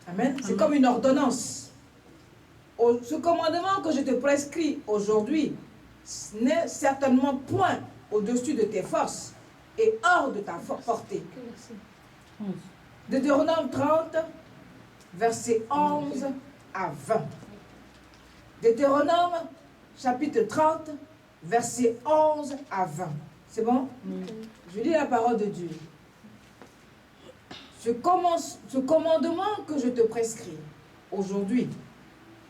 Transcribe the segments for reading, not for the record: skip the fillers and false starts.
Amen. C'est comme une ordonnance. Ce commandement que je te prescris aujourd'hui n'est certainement point au-dessus de tes forces et hors de ta portée. Deutéronome 30, versets 11 à 20. Deutéronome, chapitre 30, versets 11 à 20. C'est bon? Je lis la parole de Dieu. Ce commandement que je te prescris aujourd'hui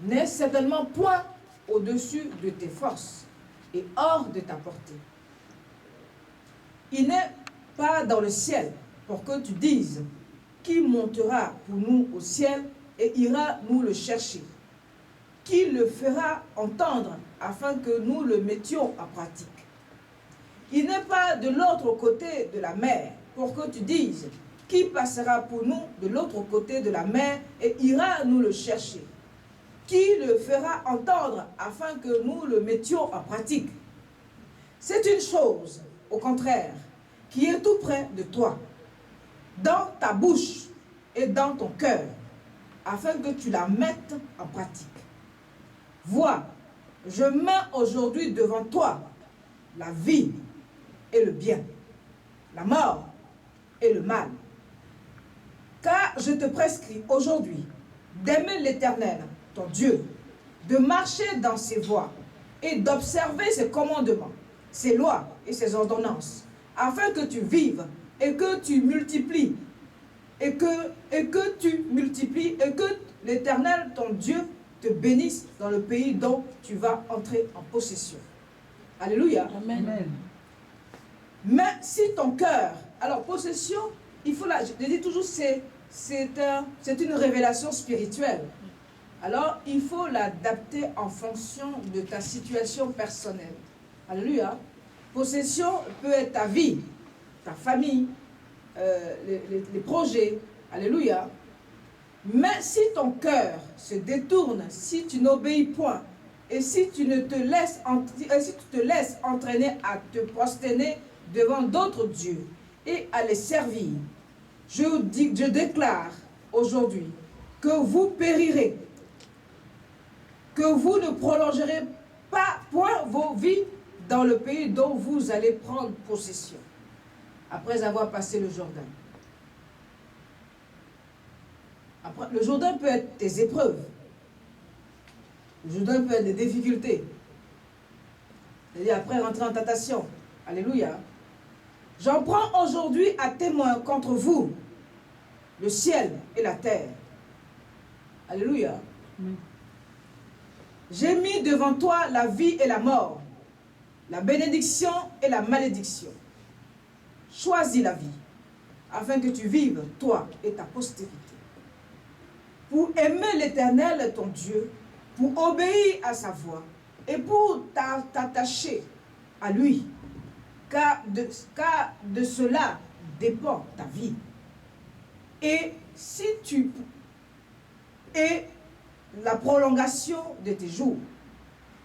n'est certainement point au-dessus de tes forces et hors de ta portée. Il n'est pas dans le ciel pour que tu dises qui montera pour nous au ciel et ira nous le chercher. Qui le fera entendre afin que nous le mettions en pratique. Il n'est pas de l'autre côté de la mer pour que tu dises qui passera pour nous de l'autre côté de la mer et ira nous le chercher. Qui le fera entendre afin que nous le mettions en pratique. C'est une chose, au contraire, qui est tout près de toi, dans ta bouche et dans ton cœur, afin que tu la mettes en pratique. Vois, je mets aujourd'hui devant toi la vie et le bien, la mort et le mal. Car je te prescris aujourd'hui d'aimer l'Éternel, ton Dieu, de marcher dans ses voies et d'observer ses commandements, ses lois et ses ordonnances, afin que tu vives et que tu multiplies, et que tu multiplies, et que l'Éternel, ton Dieu, te bénisse dans le pays dont tu vas entrer en possession. Alléluia. Amen. Mais si ton cœur, alors possession, il faut la, je dis toujours, c'est une révélation spirituelle. Alors, il faut l'adapter en fonction de ta situation personnelle. Alléluia. Possession peut être ta vie, ta famille, les projets. Alléluia. Mais si ton cœur se détourne, si tu n'obéis point, et si tu te laisses entraîner à te prosterner devant d'autres dieux et à les servir, je déclare aujourd'hui que vous périrez, que vous ne prolongerez pas point vos vies dans le pays dont vous allez prendre possession, après avoir passé le Jourdain. Après, le Jourdain peut être tes épreuves. Le Jourdain peut être des difficultés. C'est-à-dire après rentrer en tentation. Alléluia. J'en prends aujourd'hui à témoin contre vous le ciel et la terre. Alléluia. J'ai mis devant toi la vie et la mort, la bénédiction et la malédiction. Choisis la vie, afin que tu vives, toi et ta postérité. Pour aimer l'Éternel, ton Dieu, pour obéir à sa voix, et pour t'attacher à lui, car de cela dépend ta vie. Et la prolongation de tes jours.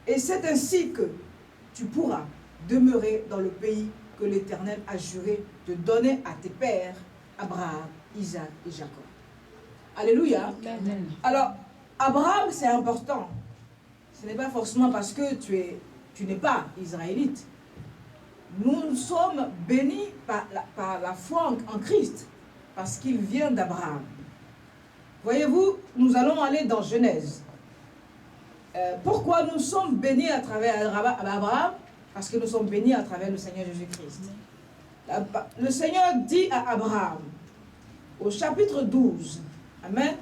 Et c'est ainsi que tu pourras demeurer dans le pays que l'Éternel a juré de donner à tes pères, Abraham, Isaac et Jacob. Alléluia. Amen. Alors, Abraham, c'est important. Ce n'est pas forcément parce que tu n'es pas israélite. Nous sommes bénis par la foi en Christ, parce qu'il vient d'Abraham. Voyez-vous, nous allons aller dans Genèse. Pourquoi nous sommes bénis à travers Abraham? Parce que nous sommes bénis à travers le Seigneur Jésus-Christ. Le Seigneur dit à Abraham, au chapitre 12, Amen.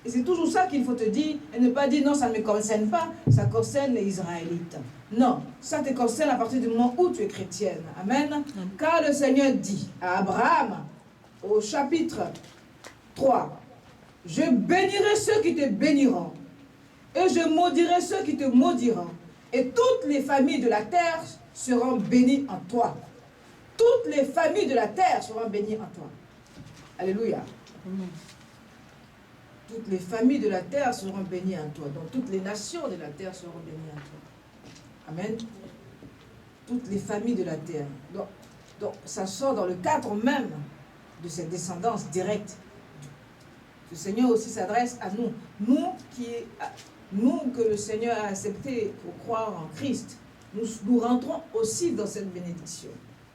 Et c'est toujours ça qu'il faut te dire, et ne pas dire non, ça ne me concerne pas, ça concerne les Israélites. Non, ça te concerne à partir du moment où tu es chrétienne. Amen. Car le Seigneur dit à Abraham, au chapitre 3, je bénirai ceux qui te béniront, et je maudirai ceux qui te maudiront, et toutes les familles de la terre seront bénies en toi. Toutes les familles de la terre seront bénies en toi. Alléluia. Toutes les familles de la terre seront bénies en toi. Donc toutes les nations de la terre seront bénies en toi. Amen. Toutes les familles de la terre. Donc ça sort dans le cadre même de cette descendance directe. Le Seigneur aussi s'adresse à nous. Nous que le Seigneur a accepté pour croire en Christ, nous rentrons aussi dans cette bénédiction.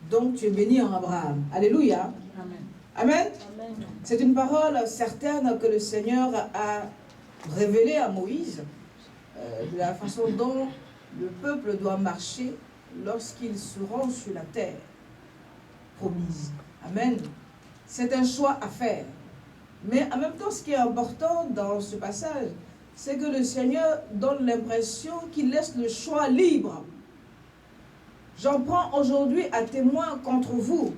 Donc tu es béni en Abraham. Alléluia. Amen. Amen. Amen. C'est une parole certaine que le Seigneur a révélée à Moïse, de la façon dont le peuple doit marcher lorsqu'ils seront sur la terre promise. Amen. C'est un choix à faire. Mais en même temps, ce qui est important dans ce passage, c'est que le Seigneur donne l'impression qu'il laisse le choix libre. J'en prends aujourd'hui à témoin contre vous,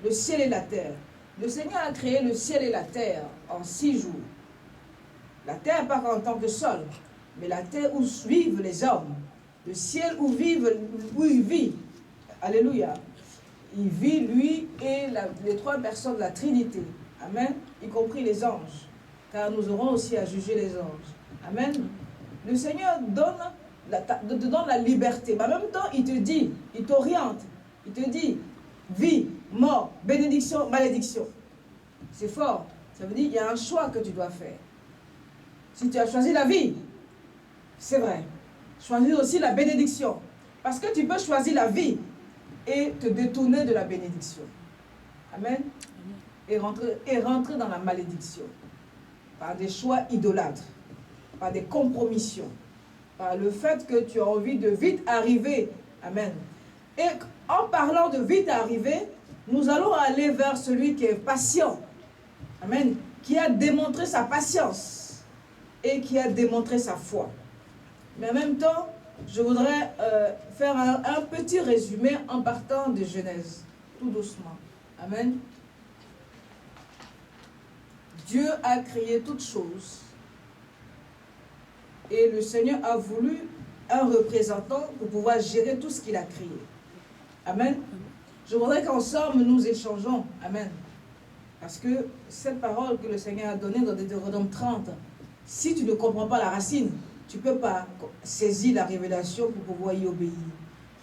le ciel et la terre. Le Seigneur a créé le ciel et la terre en 6 jours. La terre pas en tant que sol, mais la terre où vivent les hommes. Le ciel où il vit. Alléluia. Il vit, lui, et les 3 personnes de la Trinité. Amen. Y compris les anges. Car nous aurons aussi à juger les anges. Amen. Le Seigneur te donne la liberté. Mais en même temps, il te dit, il t'oriente. Il te dit, vie, mort, bénédiction, malédiction. C'est fort. Ça veut dire qu'il y a un choix que tu dois faire. Si tu as choisi la vie, c'est vrai. Choisis aussi la bénédiction. Parce que tu peux choisir la vie et te détourner de la bénédiction. Amen. Et rentrer dans la malédiction. Par des choix idolâtres. Par des compromissions. Par le fait que tu as envie de vite arriver. Amen. Et en parlant de vite arriver, nous allons aller vers celui qui est patient. Amen. Qui a démontré sa patience. Et qui a démontré sa foi. Mais en même temps, je voudrais faire un petit résumé en partant de Genèse, tout doucement. Amen. Dieu a créé toutes choses et le Seigneur a voulu un représentant pour pouvoir gérer tout ce qu'il a créé. Amen. Je voudrais qu'ensemble nous échangeons. Amen. Parce que cette parole que le Seigneur a donnée dans Deutéronome 30, si tu ne comprends pas la racine, tu ne peux pas saisir la révélation pour pouvoir y obéir.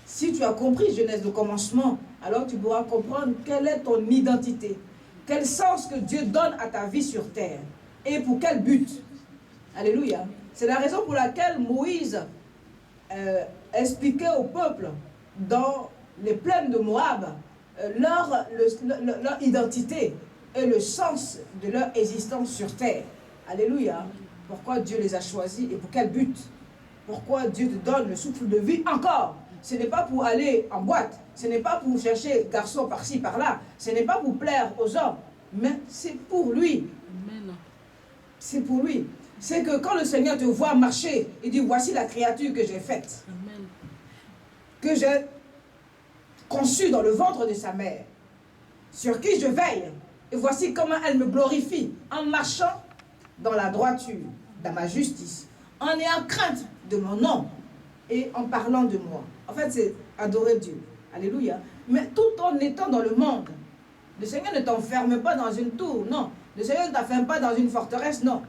Si tu as compris Genèse de commencement, alors tu pourras comprendre quelle est ton identité. Quel sens que Dieu donne à ta vie sur terre. Et pour quel but. Alléluia. C'est la raison pour laquelle Moïse expliquait au peuple dans les plaines de Moab leur identité et le sens de leur existence sur terre. Alléluia. Pourquoi Dieu les a choisis et pour quel but? Pourquoi Dieu te donne le souffle de vie encore? Ce n'est pas pour aller en boîte, ce n'est pas pour chercher garçon par-ci, par-là, ce n'est pas pour plaire aux hommes, mais c'est pour lui. C'est pour lui. C'est que quand le Seigneur te voit marcher, il dit, voici la créature que j'ai faite, que j'ai conçue dans le ventre de sa mère, sur qui je veille, et voici comment elle me glorifie, en marchant dans la droiture, dans ma justice, en ayant crainte de mon nom et en parlant de moi. En fait, c'est adorer Dieu. Alléluia. Mais tout en étant dans le monde, le Seigneur ne t'enferme pas dans une tour, non. Le Seigneur ne t'enferme pas dans une forteresse, non.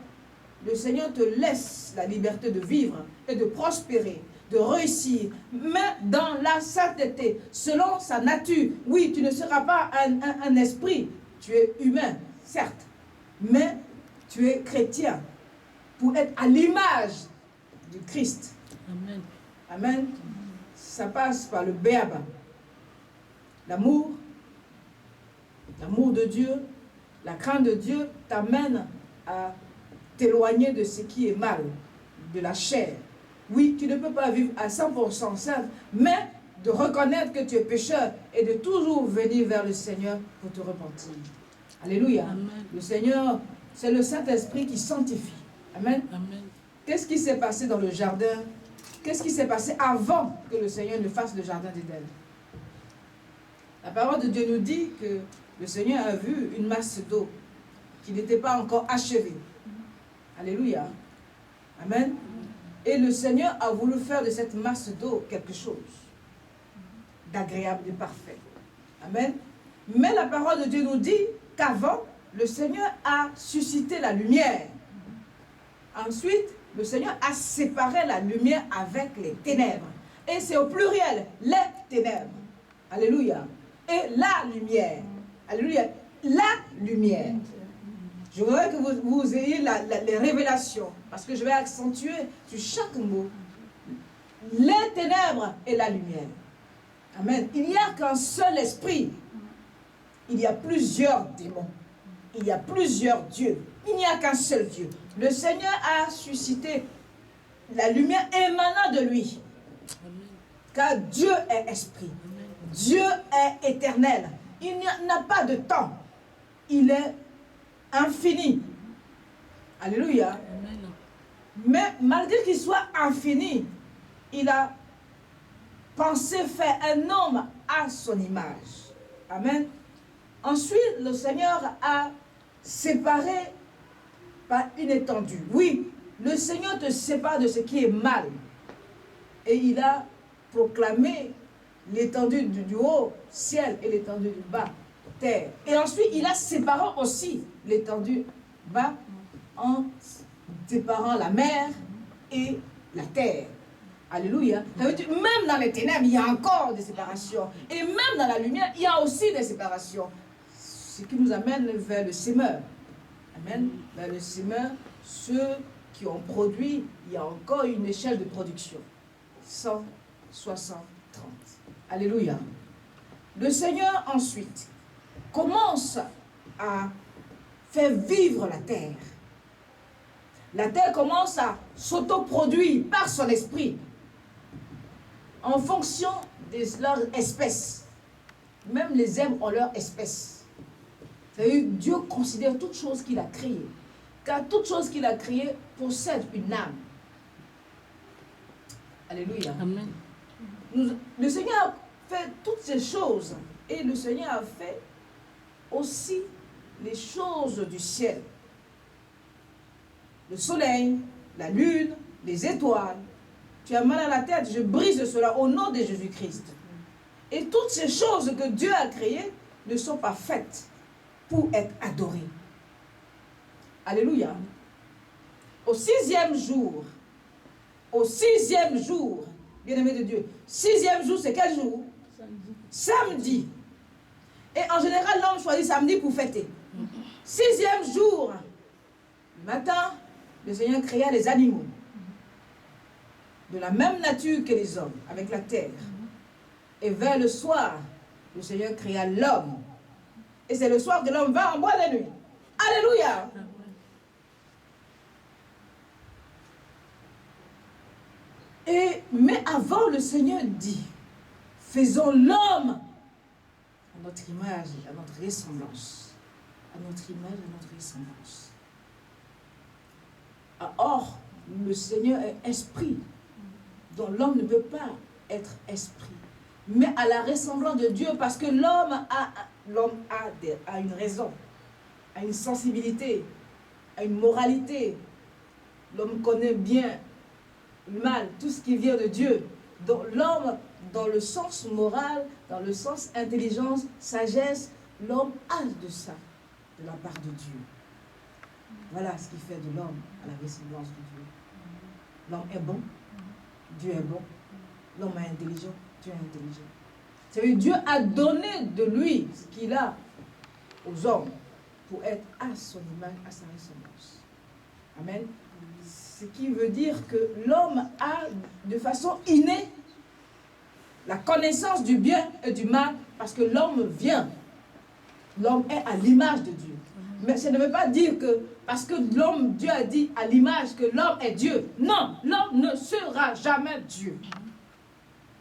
Le Seigneur te laisse la liberté de vivre et de prospérer, de réussir, mais dans la sainteté, selon sa nature. Oui, tu ne seras pas un esprit, tu es humain, certes, mais tu es chrétien pour être à l'image du Christ. Amen. Amen. Ça passe par le béaba. L'amour de Dieu, la crainte de Dieu t'amène à t'éloigner de ce qui est mal, de la chair. Oui, tu ne peux pas vivre à 100% saint, mais de reconnaître que tu es pécheur et de toujours venir vers le Seigneur pour te repentir. Alléluia. Amen. Le Seigneur, c'est le Saint-Esprit qui sanctifie. Amen. Amen. Qu'est-ce qui s'est passé dans le jardin? Qu'est-ce qui s'est passé avant que le Seigneur ne fasse le jardin d'Éden? La parole de Dieu nous dit que le Seigneur a vu une masse d'eau qui n'était pas encore achevée. Alléluia. Amen. Et le Seigneur a voulu faire de cette masse d'eau quelque chose d'agréable, de parfait. Amen. Mais la parole de Dieu nous dit qu'avant, le Seigneur a suscité la lumière. Ensuite, le Seigneur a séparé la lumière avec les ténèbres. Et c'est au pluriel, les ténèbres. Alléluia. Et la lumière. Alléluia. La lumière. Je voudrais que vous ayez les révélations, parce que je vais accentuer sur chaque mot. Les ténèbres et la lumière. Amen. Il n'y a qu'un seul esprit. Il y a plusieurs démons. Il y a plusieurs dieux. Il n'y a qu'un seul Dieu. Le Seigneur a suscité la lumière émanant de lui. Car Dieu est esprit. Dieu est éternel. Il n'a pas de temps. Il est infini. Alléluia. Mais malgré qu'il soit infini, il a pensé faire un homme à son image. Amen. Ensuite, le Seigneur a séparé par une étendue. Oui, le Seigneur te sépare de ce qui est mal. Et il a proclamé l'étendue du haut ciel et l'étendue du bas terre. Et ensuite, il a séparé aussi l'étendue bas en séparant la mer et la terre. Alléluia. Ça veut dire, même dans les ténèbres, il y a encore des séparations. Et même dans la lumière, il y a aussi des séparations. Ce qui nous amène vers le sémeur. Amen. Vers le sémeur, ceux qui ont produit, il y a encore une échelle de production. 100, 60, 30. Alléluia. Le Seigneur ensuite commence à faire vivre la terre. La terre commence à s'autoproduire par son esprit en fonction de leur espèce. Même les herbes ont leur espèce. C'est-à-dire, Dieu considère toute chose qu'il a créée. Car toute chose qu'il a créée possède une âme. Alléluia. Amen. Le Seigneur a fait toutes ces choses. Et le Seigneur a fait aussi les choses du ciel. Le soleil, la lune, les étoiles. Tu as mal à la tête, je brise cela au nom de Jésus-Christ. Et toutes ces choses que Dieu a créées ne sont pas faites pour être adorées. Alléluia. Au sixième jour, bien-aimé de Dieu, sixième jour, c'est quel jour? Samedi. Et en général, l'homme choisit samedi pour fêter. Sixième jour, le matin, le Seigneur créa les animaux de la même nature que les hommes, avec la terre. Et vers le soir, le Seigneur créa l'homme. Et c'est le soir que l'homme va en boîte de nuit. Alléluia! Mais avant, le Seigneur dit, faisons l'homme à notre image, à notre ressemblance. À notre image, à notre ressemblance. Or, le Seigneur est esprit, dont l'homme ne peut pas être esprit, mais à la ressemblance de Dieu, parce que l'homme a une raison, a une sensibilité, a une moralité. L'homme connaît bien le mal, tout ce qui vient de Dieu. Donc l'homme, dans le sens moral, dans le sens intelligence, sagesse, l'homme a de ça, de la part de Dieu. Voilà ce qui fait de l'homme à la ressemblance de Dieu. L'homme est bon, Dieu est bon. L'homme est intelligent, Dieu est intelligent. C'est-à-dire Dieu a donné de lui ce qu'il a aux hommes pour être à son image, à sa ressemblance. Amen. Ce qui veut dire que l'homme a de façon innée la connaissance du bien et du mal, parce que l'homme vient. L'homme est à l'image de Dieu. Mais ça ne veut pas dire que, parce que l'homme, Dieu a dit à l'image que l'homme est Dieu. Non, l'homme ne sera jamais Dieu.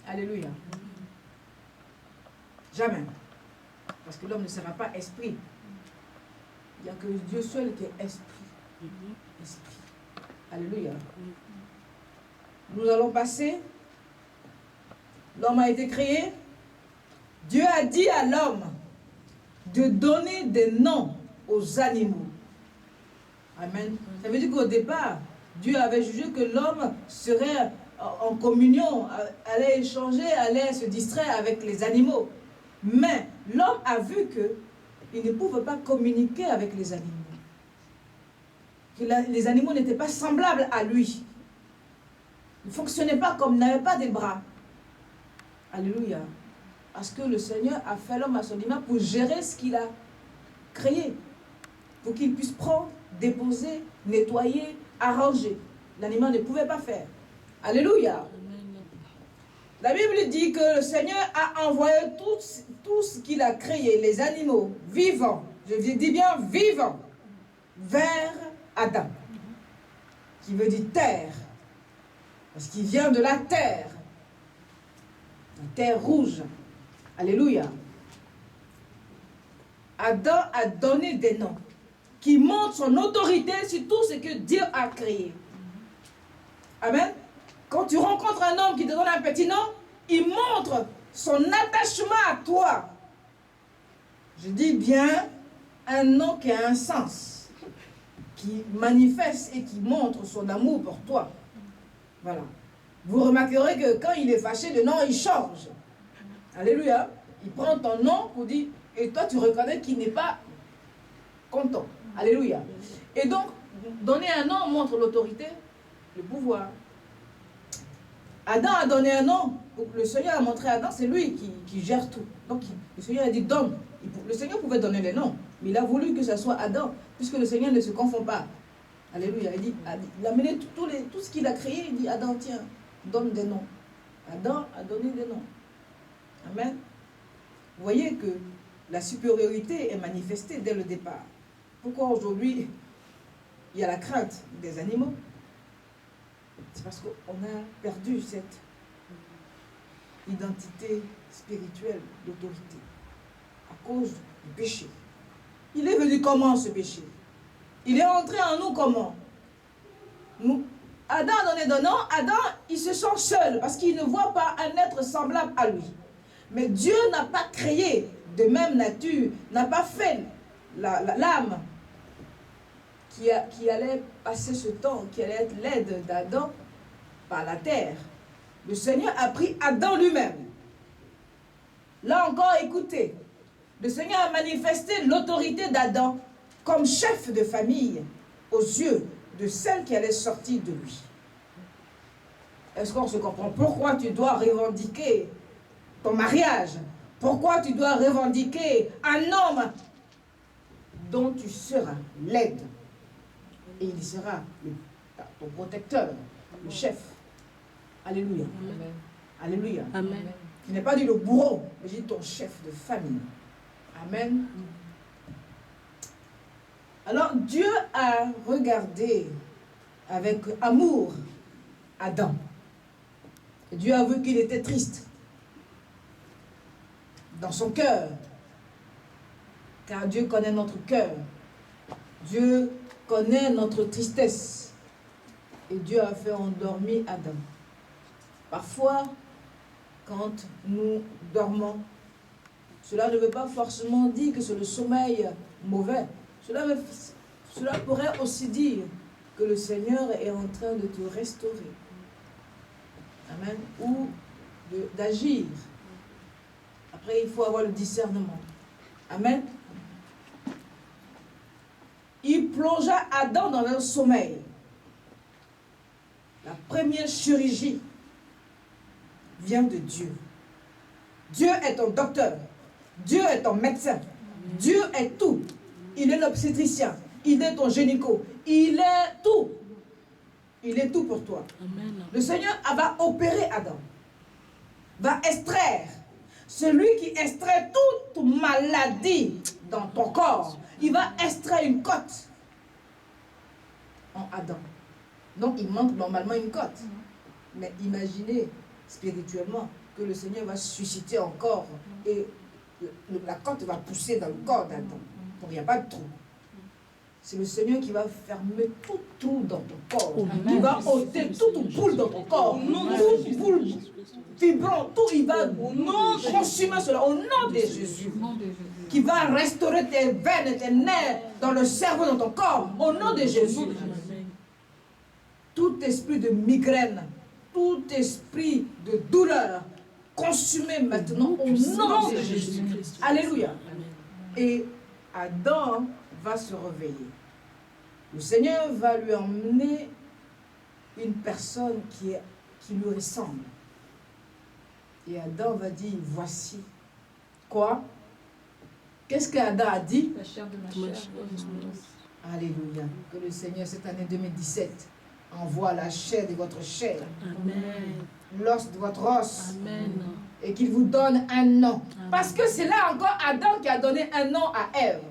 Alléluia. Jamais. Parce que l'homme ne sera pas esprit. Il n'y a que Dieu seul qui est esprit. Esprit. Alléluia. Nous allons passer. L'homme a été créé. Dieu a dit à l'homme de donner des noms aux animaux. Amen. Ça veut dire qu'au départ, Dieu avait jugé que l'homme serait en communion, allait échanger, allait se distraire avec les animaux. Mais l'homme a vu qu'il ne pouvait pas communiquer avec les animaux. Que les animaux n'étaient pas semblables à lui. Ils ne fonctionnaient pas comme, n'avaient pas des bras. Alléluia. Parce que le Seigneur a fait l'homme à son image pour gérer ce qu'il a créé. pour qu'il puisse prendre, déposer, nettoyer, arranger. L'animal ne pouvait pas faire. Alléluia. La Bible dit que le Seigneur a envoyé tout ce qu'il a créé, les animaux vivants, je dis bien vivants, vers Adam, qui veut dire terre, parce qu'il vient de la terre rouge. Alléluia. Adam a donné des noms qui montrent son autorité sur tout ce que Dieu a créé. Amen. Quand tu rencontres un homme qui te donne un petit nom, il montre son attachement à toi. Je dis bien un nom qui a un sens, qui manifeste et qui montre son amour pour toi. Voilà. Vous remarquerez que quand il est fâché, le nom il change. Alléluia. Il prend ton nom pour dire, et toi tu reconnais qu'il n'est pas content. Alléluia. Et donc, donner un nom montre l'autorité, le pouvoir. Adam a donné un nom. Le Seigneur a montré à Adam, c'est lui qui gère tout. Donc, le Seigneur a dit, donne. Le Seigneur pouvait donner les noms, mais il a voulu que ce soit Adam, puisque le Seigneur ne se confond pas. Alléluia. Il a mené tout ce qu'il a créé, il dit, Adam, tiens, donne des noms. Adam a donné des noms. Amen. Vous voyez que la supériorité est manifestée dès le départ. Pourquoi aujourd'hui, il y a la crainte des animaux? C'est parce qu'on a perdu cette identité spirituelle d'autorité à cause du péché. Il est venu comment ce péché? Il est entré en nous comment? Adam a donné des noms. Adam, il se sent seul parce qu'il ne voit pas un être semblable à lui. Mais Dieu n'a pas créé de même nature, n'a pas fait l'âme qui allait passer ce temps, qui allait être l'aide d'Adam par la terre. Le Seigneur a pris Adam lui-même. Là encore, écoutez, le Seigneur a manifesté l'autorité d'Adam comme chef de famille aux yeux de celle qui allait sortir de lui. Est-ce qu'on se comprend? Pourquoi tu dois revendiquer ton mariage? Pourquoi tu dois revendiquer un homme dont tu seras l'aide? Et il sera ton protecteur, le chef. Alléluia. Amen. Alléluia. Amen. Tu n'es pas dit le bourreau, mais dit ton chef de famille. Amen. Alors Dieu a regardé avec amour Adam. Et Dieu a vu qu'il était triste dans son cœur. Car Dieu connaît notre cœur. Dieu connaît notre tristesse. Et Dieu a fait endormir Adam. Parfois, quand nous dormons, cela ne veut pas forcément dire que c'est le sommeil mauvais. Cela pourrait aussi dire que le Seigneur est en train de te restaurer. Amen. Ou d'agir. Après, il faut avoir le discernement. Amen. Il plongea Adam dans un sommeil. La première chirurgie vient de Dieu. Dieu est ton docteur. Dieu est ton médecin. Dieu est tout. Il est l'obstétricien. Il est ton gynéco. Il est tout. Il est tout pour toi. Amen. Le Seigneur va opérer Adam. Va extraire. Celui qui extrait toute maladie dans ton corps, il va extraire une côte en Adam. Donc il manque normalement une côte. Mais imaginez spirituellement que le Seigneur va susciter encore et la côte va pousser dans le corps d'Adam. Donc il n'y a pas de trou. C'est le Seigneur qui va fermer tout trou dans ton corps. Amen. Il va ôter toute boule dans ton corps. Toute boule vibrant, tout, il va consumer cela au nom de Jésus. Qui va restaurer tes veines et tes nerfs dans le cerveau, dans ton corps, au nom de Jésus. Tout esprit de migraine, tout esprit de douleur, consumé maintenant au nom de Jésus. Alléluia. Et Adam va se réveiller. Le Seigneur va lui emmener une personne qui lui ressemble. Et Adam va dire, voici. Quoi? Qu'est-ce qu'Adam a dit? La chair de ma chair. Alléluia. Que le Seigneur, cette année 2017, envoie la chair de votre chair. Amen. L'os de votre os. Amen. Et qu'il vous donne un nom. Amen. Parce que c'est là encore Adam qui a donné un nom à Ève.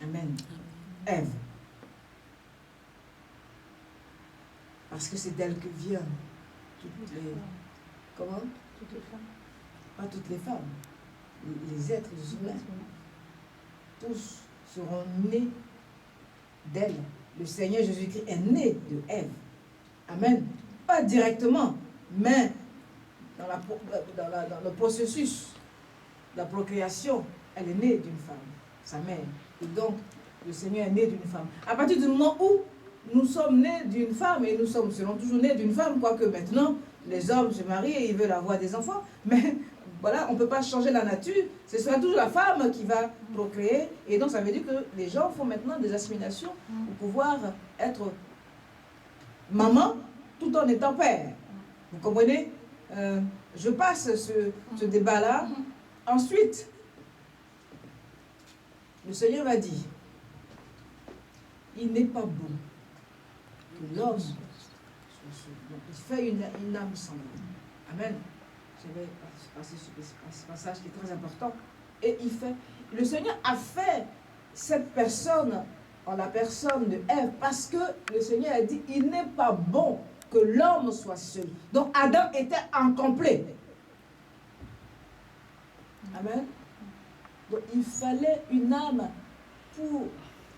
Amen. Ève. Parce que c'est d'elle que viennent toutes les... Comment? Toutes les femmes. Pas toutes les femmes. Les êtres humains. Tous seront nés d'elle. Le Seigneur Jésus-Christ est né de Ève. Amen. Pas directement, mais dans le processus de la procréation, elle est née d'une femme, sa mère. Et donc, le Seigneur est né d'une femme. À partir du moment où nous sommes nés d'une femme, et nous serons toujours nés d'une femme, quoique maintenant, les hommes se marient et ils veulent avoir des enfants, mais voilà, on ne peut pas changer la nature, ce sera toujours la femme qui va procréer, et donc ça veut dire que les gens font maintenant des assimilations pour pouvoir être maman tout en étant père. Vous comprenez? Je passe ce débat-là. Ensuite, le Seigneur m'a dit, il n'est pas bon que l'homme, il fait une âme semblable. Amen. Je vais passer ce passage qui est très important. Et le Seigneur a fait cette personne en la personne de Ève parce que le Seigneur a dit, il n'est pas bon que l'homme soit seul. Donc Adam était incomplet. Amen. Donc il fallait une âme pour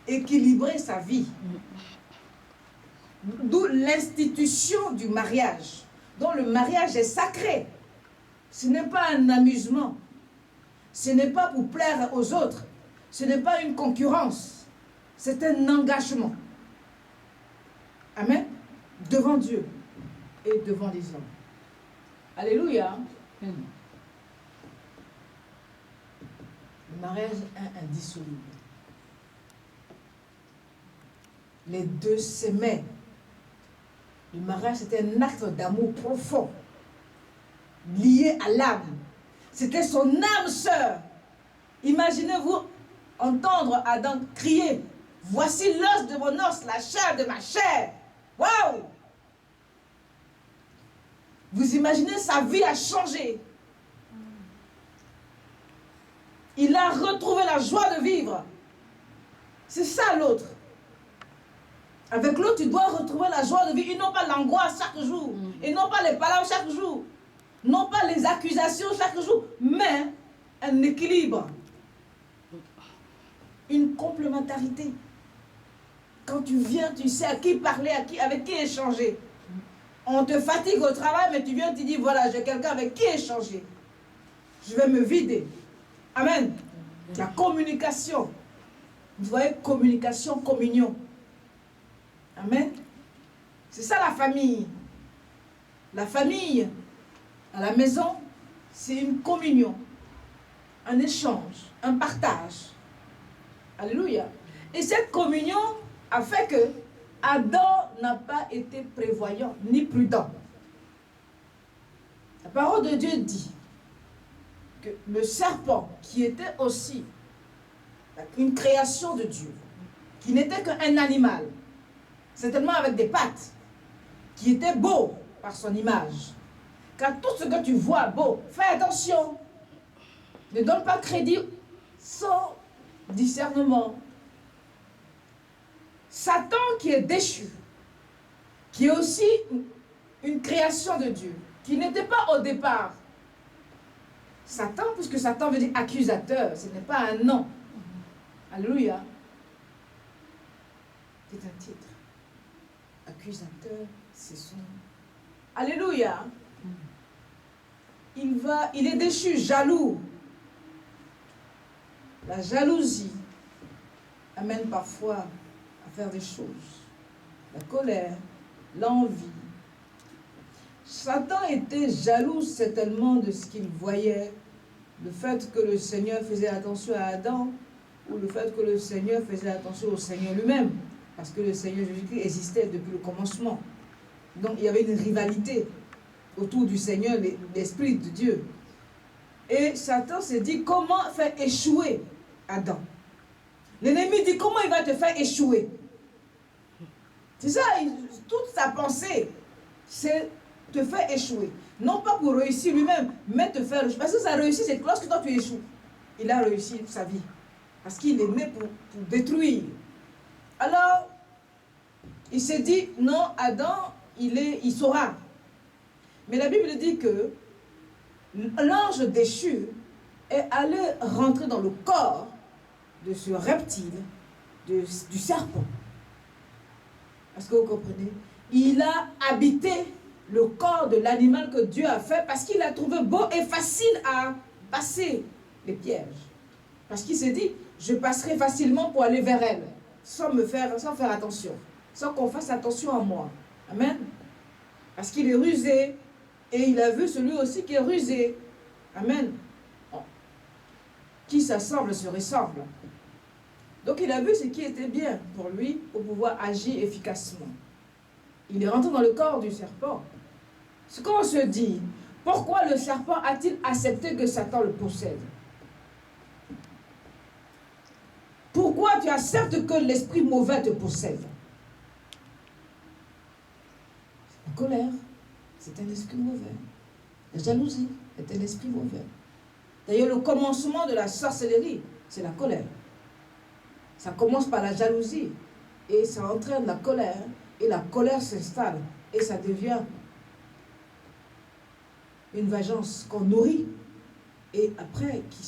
équilibrer sa vie. D'où l'institution du mariage. Donc le mariage est sacré. Ce n'est pas un amusement. Ce n'est pas pour plaire aux autres. Ce n'est pas une concurrence. C'est un engagement. Amen. Devant Dieu et devant les hommes. Alléluia. Le mariage est indissoluble. Les deux s'aimaient. Le mariage, c'était un acte d'amour profond, lié à l'âme. C'était son âme sœur. Imaginez-vous entendre Adam crier, « Voici l'os de mon os, la chair de ma chair. » Waouh! Vous imaginez, sa vie a changé. Il a retrouvé la joie de vivre. C'est ça l'autre. Avec l'autre, tu dois retrouver la joie de vivre. Et non pas l'angoisse chaque jour. Et non pas les palabres chaque jour. Non pas les accusations chaque jour. Mais un équilibre. Une complémentarité. Quand tu viens, tu sais à qui parler, avec qui échanger. On te fatigue au travail, mais tu viens, tu dis, voilà, j'ai quelqu'un avec qui échanger. Je vais me vider. Amen. La communication. Vous voyez, communication, communion. Amen. C'est ça la famille. La famille, à la maison, c'est une communion, un échange, un partage. Alléluia. Et cette communion a fait que Adam n'a pas été prévoyant ni prudent. La parole de Dieu dit que le serpent, qui était aussi une création de Dieu, qui n'était qu'un animal, certainement avec des pattes, qui était beau par son image. Car tout ce que tu vois beau, fais attention. Ne donne pas crédit sans discernement. Satan qui est déchu, qui est aussi une création de Dieu, qui n'était pas au départ. Satan, puisque Satan veut dire accusateur, ce n'est pas un nom. Alléluia. C'est un titre. Accusateur, c'est son... Alléluia. Il est déchu, jaloux. La jalousie amène parfois à faire des choses. La colère, l'envie. Satan était jaloux certainement de ce qu'il voyait, le fait que le Seigneur faisait attention à Adam, ou le fait que le Seigneur faisait attention au Seigneur lui-même, parce que le Seigneur Jésus-Christ existait depuis le commencement. Donc il y avait une rivalité autour du Seigneur, l'Esprit de Dieu. Et Satan s'est dit, comment faire échouer Adam? L'ennemi dit, comment il va te faire échouer? C'est ça, toute sa pensée, c'est te faire échouer. Non pas pour réussir lui-même, mais te faire échouer. Parce que sa réussite, c'est que lorsque toi tu échoues, il a réussi sa vie. Parce qu'il est né pour détruire. Alors, il s'est dit, non, Adam, il saura. Mais la Bible dit que l'ange déchu est allé rentrer dans le corps de ce reptile, du serpent. Est-ce que vous comprenez? Il a habité le corps de l'animal que Dieu a fait parce qu'il a trouvé beau et facile à passer les pièges. Parce qu'il s'est dit, je passerai facilement pour aller vers elle, sans faire attention, sans qu'on fasse attention à moi. Amen. Parce qu'il est rusé, et il a vu celui aussi qui est rusé. Amen. Bon. Qui s'assemble se ressemble. Donc il a vu ce qui était bien pour lui, pour pouvoir agir efficacement. Il est rentré dans le corps du serpent. Ce qu'on se dit, pourquoi le serpent a-t-il accepté que Satan le possède? Pourquoi tu acceptes que l'esprit mauvais te possède? La colère, c'est un esprit mauvais. La jalousie est un esprit mauvais. D'ailleurs, le commencement de la sorcellerie, c'est la colère. Ça commence par la jalousie et ça entraîne la colère et la colère s'installe et ça devient une vengeance qu'on nourrit et après qui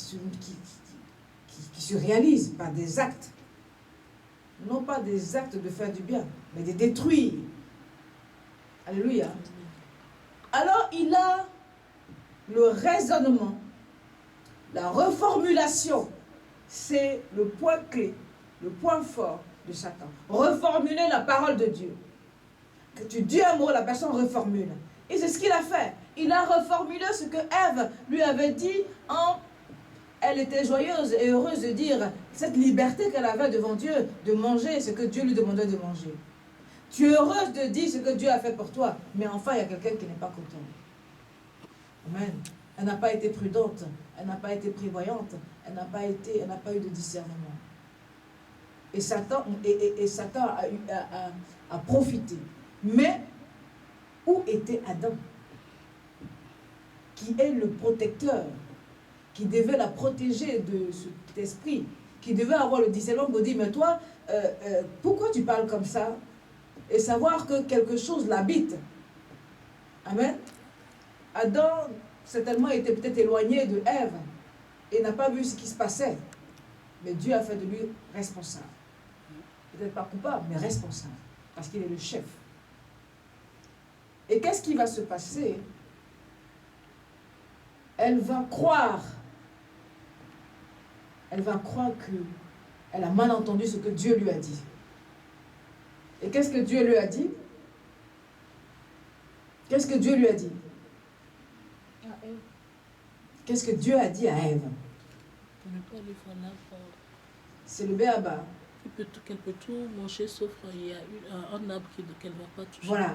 se réalise par des actes. Non pas des actes de faire du bien, mais de détruire. Alléluia. Alors il a le raisonnement, la reformulation, c'est le point clé, le point fort de Satan. Reformuler la parole de Dieu. Que tu dis un mot, la personne reformule. Et c'est ce qu'il a fait. Il a reformulé ce que Ève lui avait dit elle était joyeuse et heureuse de dire cette liberté qu'elle avait devant Dieu, de manger ce que Dieu lui demandait de manger. Tu es heureuse de dire ce que Dieu a fait pour toi, mais enfin il y a quelqu'un qui n'est pas content. Amen. Elle n'a pas été prudente, elle n'a pas été prévoyante, elle n'a pas eu de discernement. Et Satan, a profité. Mais où était Adam, qui est le protecteur, qui devait la protéger de cet esprit, qui devait avoir le discernement pour dire, mais toi, pourquoi tu parles comme ça? Et savoir que quelque chose l'habite. Amen. Adam, certainement, était peut-être éloigné de Ève et n'a pas vu ce qui se passait. Mais Dieu a fait de lui responsable. Peut-être pas coupable, mais responsable. Parce qu'il est le chef. Et qu'est-ce qui va se passer? Elle va croire qu'elle a mal entendu ce que Dieu lui a dit. Et qu'est-ce que Dieu lui a dit? Qu'est-ce que Dieu lui a dit? Qu'est-ce que Dieu a dit à Ève? C'est le béaba. Qu'elle peut tout manger, sauf qu'il y a un arbre qu'elle ne va pas toucher. Voilà,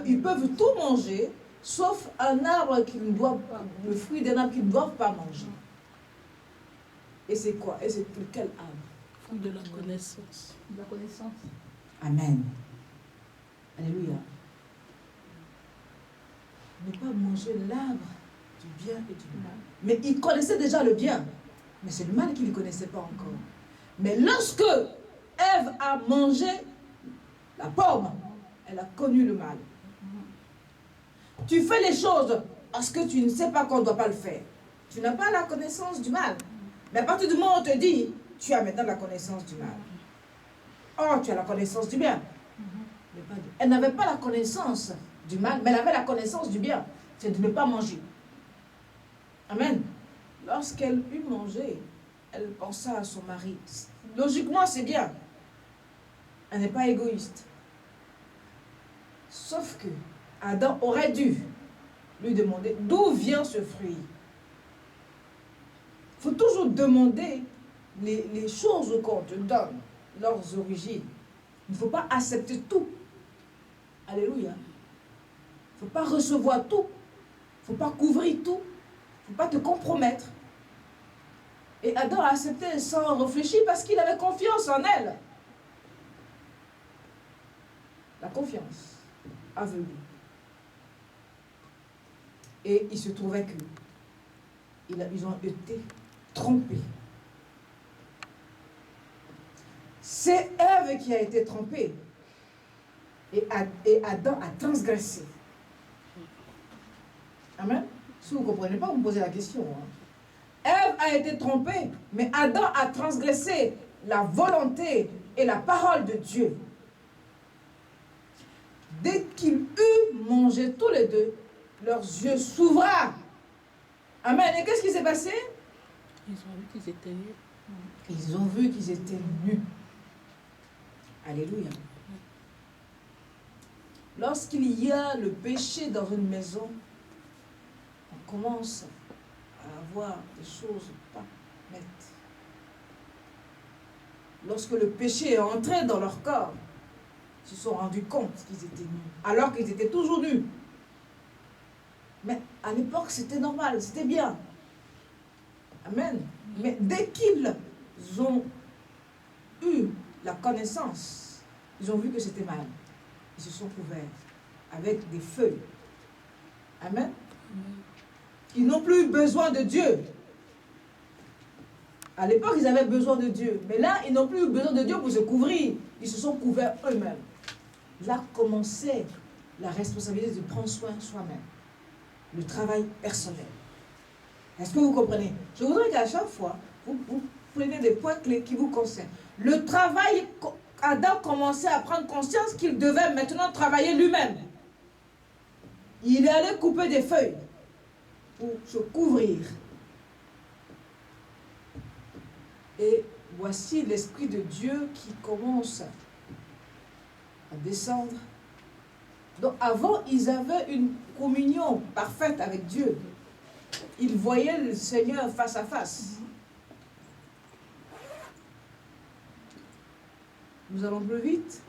ils peuvent tout manger, sauf un arbre qu'ils ne doivent pas, le fruit d'un arbre qu'ils ne doivent pas manger. Et c'est quoi? Et c'est quel arbre? De la connaissance. De la connaissance. Amen. Alléluia. Ne pas manger l'arbre du bien et du mal. Mais ils connaissaient déjà le bien. Mais c'est le mal qu'ils ne connaissaient pas encore. Mais lorsque Ève a mangé la pomme, elle a connu le mal. Tu fais les choses parce que tu ne sais pas qu'on ne doit pas le faire. Tu n'as pas la connaissance du mal. Mais à partir du moment où on te dit, tu as maintenant la connaissance du mal. Oh, tu as la connaissance du bien. Elle n'avait pas la connaissance du mal, mais elle avait la connaissance du bien. C'est de ne pas manger. Amen. Lorsqu'elle eut mangé, elle pensa à son mari. Logiquement, c'est bien. Elle n'est pas égoïste. Sauf que Adam aurait dû lui demander d'où vient ce fruit. Il faut toujours demander les choses qu'on te donne, leurs origines. Il ne faut pas accepter tout. Alléluia. Il ne faut pas recevoir tout. Il ne faut pas couvrir tout. ne faut pas te compromettre. Et Adam a accepté sans réfléchir parce qu'il avait confiance en elle. La confiance aveugle. Et il se trouvait que ils ont été trompés. C'est Ève qui a été trompée. Et Adam a transgressé. Amen. Si vous ne comprenez pas, vous me posez la question. Ève a été trompée, mais Adam a transgressé la volonté et la parole de Dieu. Dès qu'ils eurent mangé tous les deux, leurs yeux s'ouvrirent. Amen. Et qu'est-ce qui s'est passé? Ils ont vu qu'ils étaient nus. Ils ont vu qu'ils étaient nus. Alléluia. Lorsqu'il y a le péché dans une maison, on commence à avoir des choses pas nettes. Lorsque le péché est entré dans leur corps, ils se sont rendus compte qu'ils étaient nus, alors qu'ils étaient toujours nus. Mais à l'époque, c'était normal, c'était bien. Amen. Mais dès qu'ils ont eu la connaissance, ils ont vu que c'était mal. Ils se sont couverts avec des feuilles. Amen. Ils n'ont plus besoin de Dieu. À l'époque, ils avaient besoin de Dieu. Mais là, ils n'ont plus besoin de Dieu pour se couvrir. Ils se sont couverts eux-mêmes. Là commençait la responsabilité de prendre soin soi-même. Le travail personnel. Est-ce que vous comprenez? Je voudrais qu'à chaque fois, vous preniez des points clés qui vous concernent. Le travail, Adam commençait à prendre conscience qu'il devait maintenant travailler lui-même. Il allait couper des feuilles pour se couvrir. Et voici l'Esprit de Dieu qui commence à descendre. Donc avant, ils avaient une communion parfaite avec Dieu. Ils voyaient le Seigneur face à face. Nous allons plus vite.